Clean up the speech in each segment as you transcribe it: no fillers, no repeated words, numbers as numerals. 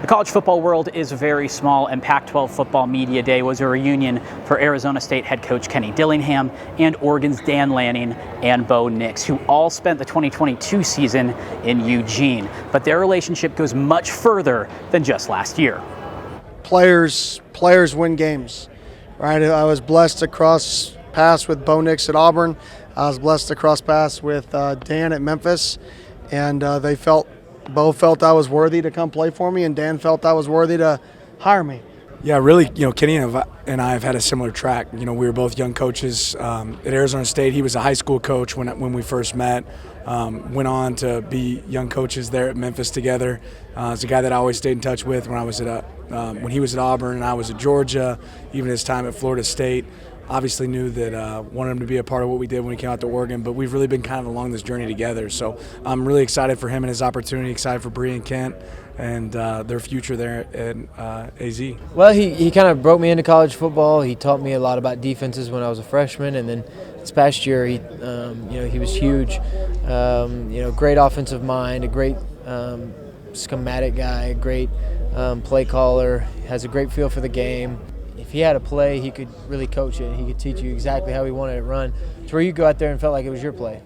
The college football world is very small, and Pac-12 Football Media Day was a reunion for Arizona State head coach Kenny Dillingham and Oregon's Dan Lanning and Bo Nix, who all spent the 2022 season in Eugene. But their relationship goes much further than just last year. Players win games, right? I was blessed to cross paths with Bo Nix at Auburn. I was blessed to cross paths with Dan at Memphis, and Bo felt I was worthy to come play for me, and Dan felt I was worthy to hire me. Yeah, really, Kenny and I have had a similar track. We were both young coaches at Arizona State. He was a high school coach when we first met. Went on to be young coaches there at Memphis together. He's a guy that I always stayed in touch with when he was at Auburn and I was at Georgia, even his time at Florida State. Obviously knew that wanted him to be a part of what we did when we came out to Oregon, but we've really been kind of along this journey together. So I'm really excited for him and his opportunity, excited for Bree and Kent and their future there at AZ. Well, he kind of broke me into college football. He taught me a lot about defenses when I was a freshman, and then this past year he was huge. Great offensive mind, a great schematic guy, a great play caller, has a great feel for the game. If he had a play, he could really coach it. He could teach you exactly how he wanted it run, to where you go out there and felt like it was your play.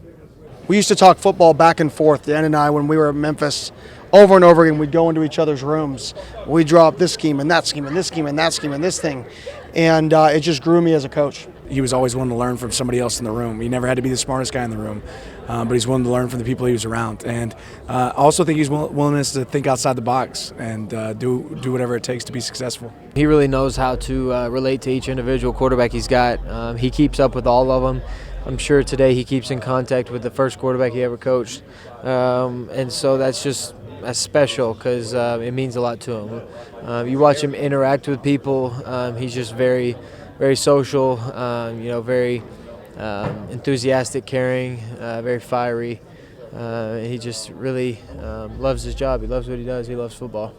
We used to talk football back and forth, Dan and I, when we were at Memphis. Over and over again, we'd go into each other's rooms. We'd draw up this scheme and that scheme and this scheme and that scheme and this thing. And it just grew me as a coach. He was always willing to learn from somebody else in the room. He never had to be the smartest guy in the room, but he's willing to learn from the people he was around. And I also think he's willingness to think outside the box and do whatever it takes to be successful. He really knows how to relate to each individual quarterback he's got. He keeps up with all of them. I'm sure today he keeps in contact with the first quarterback he ever coached. And so that's special because it means a lot to him. You watch him interact with people. He's just very, very social, very enthusiastic, caring, very fiery. He just really loves his job. He loves what he does. He loves football.